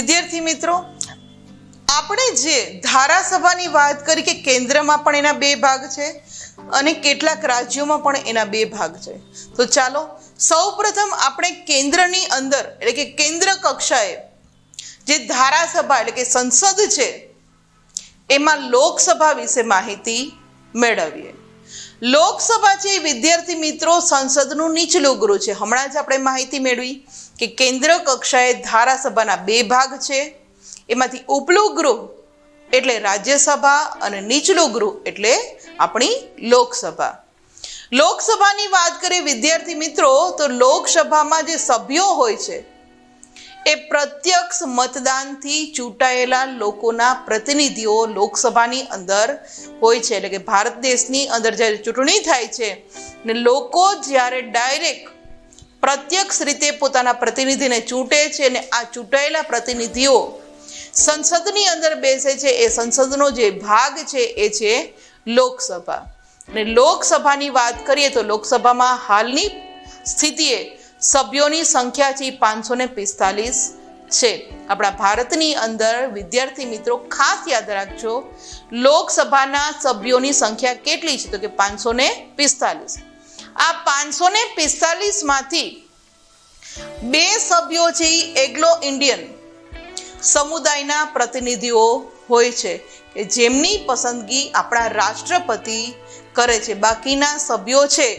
વિદ્યાર્થી મિત્રો, આપણે જે ધારાસભાની વાત કરી કે કેન્દ્રમાં પણ એના બે ભાગ છે અને કેટલાક રાજ્યોમાં પણ એના બે ભાગ છે. તો ચાલો સૌપ્રથમ આપણે કેન્દ્રની અંદર એટલે કે કેન્દ્ર કક્ષાએ જે ધારાસભા એટલે કે સંસદ છે એમાં લોકસભા વિશે માહિતી મેળવીએ. લોકસભા છે વિદ્યાર્થી મિત્રો સંસદનું નીચલું ગૃહ છે. હમણાં જ આપણે માહિતી મેળવી કે કેન્દ્ર કક્ષાએ ધારાસભાના બે ભાગ છે. એમાંથી ઉપલું ગૃહ એટલે રાજ્યસભા અને નીચલું ગૃહ એટલે આપણી લોકસભા. લોકસભાની વાત કરીએ વિદ્યાર્થી મિત્રો તો લોકસભામાં જે સભ્યો હોય છે એ પ્રત્યક્ષ મતદાનથી ચૂંટાયેલા લોકોના પ્રતિનિધિઓ લોકસભાની અંદર હોય છે. એટલે કે ભારત દેશની અંદર જ્યારે ચૂંટણી થાય છે ને લોકો જ્યારે ડાયરેક્ટ પ્રત્યક્ષ રીતે પોતાના પ્રતિનિધિને ચૂંટે છે ને આ ચૂંટાયેલા પ્રતિનિધિઓ સંસદની અંદર બેસે છે, એ સંસદનો જે ભાગ છે એ છે લોકસભા. ને લોકસભાની વાત કરીએ તો લોકસભામાં હાલની સ્થિતિએ સભ્યોની સંખ્યા છે 545 છે. આપણા ભારતની અંદર વિદ્યાર્થી મિત્રો ખાસ યાદ રાખજો લોકસભાના સભ્યોની સંખ્યા કેટલી છે તો કે 545. આ 545 માંથી બે સભ્યો છે એગ્લો ઇન્ડિયન સમુદાયના પ્રતિનિધિઓ હોય છે કે જેમની પસંદગી આપણા રાષ્ટ્રપતિ કરે છે. બાકીના સભ્યો છે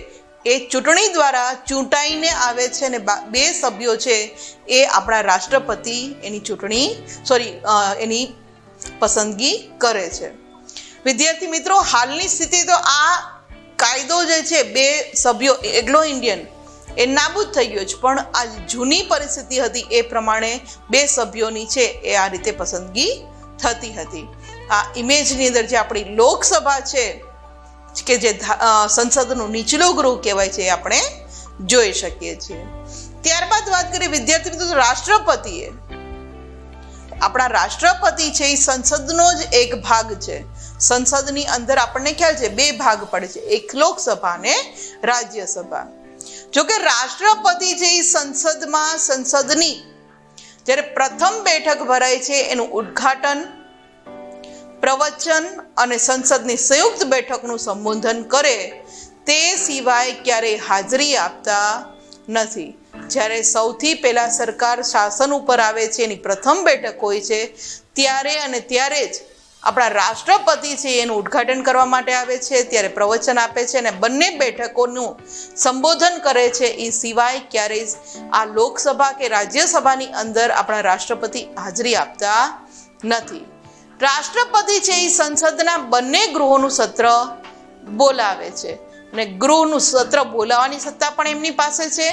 એ ચૂંટણી દ્વારા ચૂંટાઈને આવે છે અને બે સભ્યો છે એ આપણા રાષ્ટ્રપતિ એની પસંદગી કરે છે. વિદ્યાર્થી મિત્રો હાલની સ્થિતિ તો આ કાયદો જે છે બે સભ્યો એગ્લો ઇન્ડિયન એ નાબૂદ થઈ ગયો છે, પણ આ જૂની પરિસ્થિતિ હતી એ પ્રમાણે બે સભ્યોની છે એ આ રીતે પસંદગી થતી હતી. આ ઇમેજની અંદર જે આપણી લોકસભા છે કે જે સંસદનું નીચલું ગૃહ કહેવાય છે એ આપણે જોઈ શકીએ છીએ. ત્યારબાદ વાત કરીએ વિદ્યાર્થી મિત્રો રાષ્ટ્રપતિએ આપણા રાષ્ટ્રપતિ છે એ સંસદનો જ એક ભાગ છે. સંસદની અંદર આપણને ખ્યાલ છે બે ભાગ પડે છે, એક લોકસભા અને રાજ્યસભા. જોકે રાષ્ટ્રપતિ છે એ સંસદની જ્યારે પ્રથમ બેઠક ભરાય છે એનું ઉદ્ઘાટન, પ્રવચન અને સંસદની સંયુક્ત બેઠકનું સંબોધન કરે તે સિવાય ક્યારેય હાજરી આપતા નથી. જ્યારે સૌથી પહેલા સરકાર શાસન ઉપર આવે છે એની પ્રથમ બેઠક હોય છે ત્યારે જ આપણા રાષ્ટ્રપતિ છે એનું ઉદ્ઘાટન કરવા માટે આવે છે, ત્યારે પ્રવચન આપે છે અને બંને બેઠકોનું સંબોધન કરે છે. એ સિવાય ક્યારેય આ લોકસભા કે રાજ્યસભાની અંદર આપણા રાષ્ટ્રપતિ હાજરી આપતા નથી. રાષ્ટ્રપતિ છે એ સંસદના બંને ગૃહોનું સત્ર બોલાવે છે અને ગૃહનું સત્ર બોલાવવાની સત્તા પણ એમની પાસે છે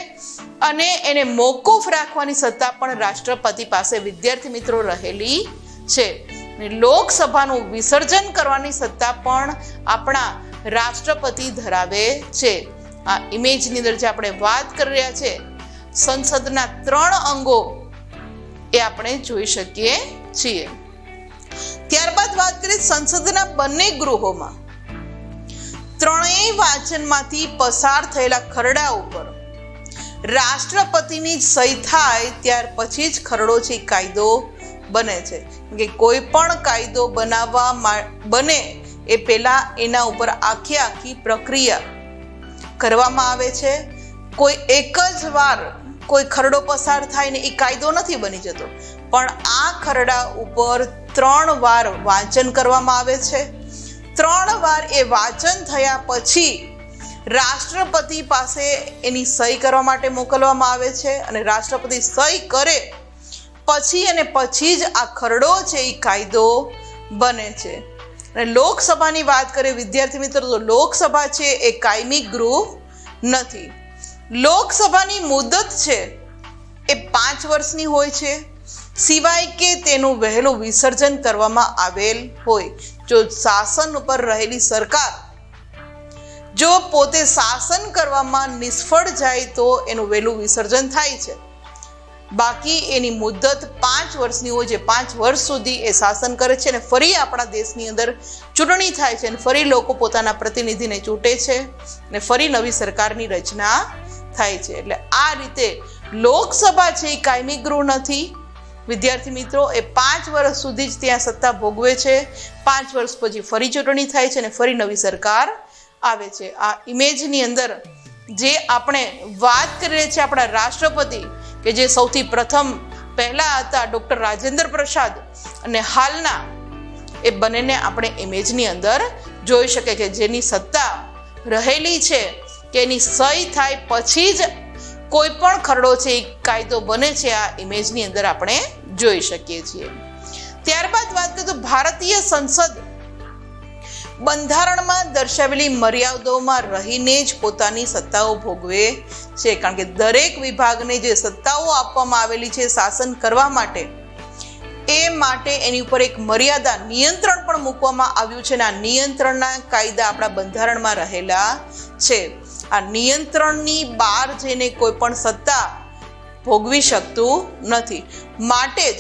અને એને મોકૂફ રાખવાની સત્તા પણ રાષ્ટ્રપતિ પાસે વિદ્યાર્થી મિત્રો રહેલી છે. લોકસભાનું વિસર્જન કરવાની સત્તા પણ આપણા રાષ્ટ્રપતિ ધરાવે છે. આ ઇમેજની અંદર જે આપણે વાત કરી રહ્યા છે સંસદના 3 અંગો એ આપણે જોઈ શકીએ છીએ. ત્યારબાદ વાત કરીએ સંસદના બંને ગૃહોમાં ત્રણેય વાંચનમાંથી પસાર થયેલા ખરડા ઉપર રાષ્ટ્રપતિની સહી થાય ત્યાર પછી જ ખરડો છે કાયદો બને છે. કે કોઈ પણ કાયદો બને એ પહેલા એના ઉપર આખી પ્રક્રિયા કરવામાં આવે છે. કોઈ એક જ વાર કોઈ ખરડો પસાર થાય ને એ કાયદો નથી બની જતો, પણ આ ખરડા ઉપર 3 વાર વાંચન કરવામાં આવે છે. 3 વાર એ વાંચન થયા પછી રાષ્ટ્રપતિ પાસે એની સહી કરવા માટે મોકલવામાં આવે છે અને રાષ્ટ્રપતિ સહી કરે પછી જ આ ખરડો છે એ કાયદો બને છે. અને લોકસભાની વાત કરીએ વિદ્યાર્થી મિત્રો તો લોકસભા છે એ કાયમી ગૃહ નથી. લોકસભાની મુદત છે એ 5 વર્ષની હોય છે, સિવાય કે તેનું વહેલું વિસર્જન કરવામાં આવેલ હોય. જો શાસન ઉપર રહેલી સરકાર જો પોતે શાસન કરવામાં નિષ્ફળ જાય તો એનું વહેલું વિસર્જન થાય છે. બાકી એની મુદત 5 વર્ષની હોય છે. 5 વર્ષ સુધી એ શાસન કરે છે અને ફરી આપણા દેશની અંદર ચૂંટણી થાય છે અને ફરી લોકો પોતાના પ્રતિનિધિને ચૂંટે છે અને ફરી નવી સરકારની રચના થાય છે. એટલે આ રીતે લોકસભા છે એ કાયમી ગૃહ નથી વિદ્યાર્થી મિત્રો, એ 5 વર્ષ સુધી જ ત્યાં સત્તા ભોગવે છે. 5 વર્ષ પછી ફરી ચૂંટણી થાય છે અને ફરી નવી સરકાર આવે છે. આ ઇમેજની અંદર જે આપણે વાત કરીએ છીએ આપણા રાષ્ટ્રપતિ કે જે સૌથી પ્રથમ પહેલા હતા ડૉક્ટર રાજેન્દ્ર પ્રસાદ અને હાલના, એ બંનેને આપણે ઇમેજની અંદર જોઈ શકીએ કે જેની સત્તા રહેલી છે કે એની સહી થાય પછી જ કોઈ પણ ખરડો છે એ કાયદો બને છે. આ ઇમેજની અંદર આપણે જોઈ શકીએ છીએ. ત્યારબાદ વાત કરીએ તો ભારતીય સંસદ બંધારણમાં દર્શાવેલી મર્યાદાઓમાં રહીને જ પોતાની સત્તાઓ ભોગવે છે. કારણ કે દરેક વિભાગને જે સત્તાઓ આપવામાં આવેલી છે શાસન કરવા માટે, એ માટે એની ઉપર એક મર્યાદા, નિયંત્રણ પણ મૂકવામાં આવ્યું છે અને આ નિયંત્રણના કાયદા આપણા બંધારણમાં રહેલા છે. આ નિયંત્રણની બહાર જઈને કોઈ પણ સત્તા ભોગવી શકતું નથી. માટે જ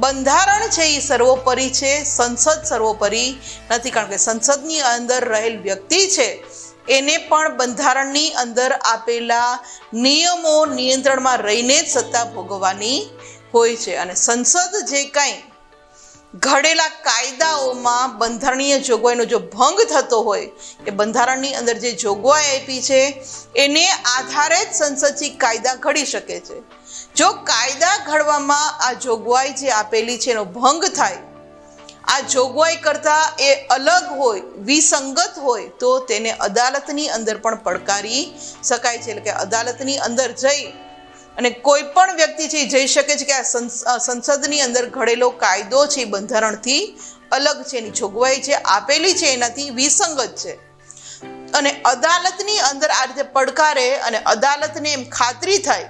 બંધારણ છે એ સર્વોપરી છે, સંસદ સર્વોપરી નથી. કારણ કે સંસદની અંદર રહેલ વ્યક્તિ છે એને પણ બંધારણની અંદર આપેલા નિયમો નિયંત્રણમાં રહીને જ સત્તા ભોગવવાની હોય છે. અને સંસદ જે કાંઈ ઘડેલા કાયદાઓમાં બંધારણીય જોગવાઈનો જો ભંગ થતો હોય, એ બંધારણની અંદર જે જોગવાઈ આપી છે એને આધારે જ સંસદથી કાયદા ઘડી શકે છે. જો કાયદા ઘડવામાં આ જોગવાઈ જે આપેલી છે એનો ભંગ થાય, આ જોગવાઈ કરતાં એ અલગ હોય, વિસંગત હોય, તો તેને અદાલતની અંદર પણ પડકારી શકાય છે. એટલે કે અદાલતની અંદર જઈ અને કોઈ પણ વ્યક્તિ છે જઈ શકે છે કે આ સંસદની અંદર ઘડેલો કાયદો છે બંધારણથી અલગ છે, એની જોગવાઈ છે આપેલી છે એનાથી વિસંગત છે, અને અદાલતની અંદર આ રીતે પડકારે અને અદાલતને એમ ખાતરી થાય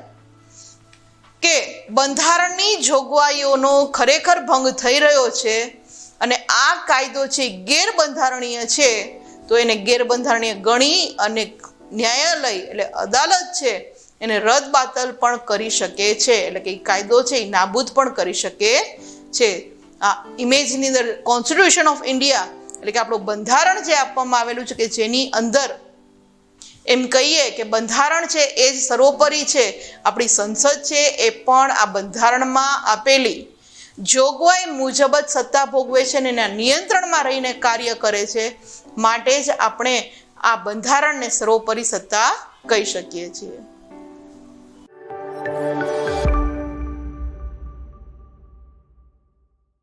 કે બંધારણની જોગવાઈઓનો ખરેખર ભંગ થઈ રહ્યો છે અને આ કાયદો છે ગેરબંધારણીય છે, તો એને ગેરબંધારણીય ગણી અને ન્યાયાલય એટલે અદાલત છે એને રદબાતલ પણ કરી શકે છે. એટલે કે એ કાયદો છે એ નાબૂદ પણ કરી શકે છે. આ ઇમેજની અંદર કોન્સ્ટિટ્યુશન ઓફ ઇન્ડિયા એટલે કે આપણું બંધારણ જે આપવામાં આવેલું છે કે જેની અંદર એમ કહીએ કે બંધારણ છે એ જ સર્વોપરી છે. આપણી સંસદ છે એ પણ આ બંધારણમાં આપેલી જોગવાઈ મુજબ જ સત્તા ભોગવે છે અને એના નિયંત્રણમાં રહીને કાર્ય કરે છે. માટે જ આપણે આ બંધારણને સર્વોપરી સત્તા કહી શકીએ છીએ.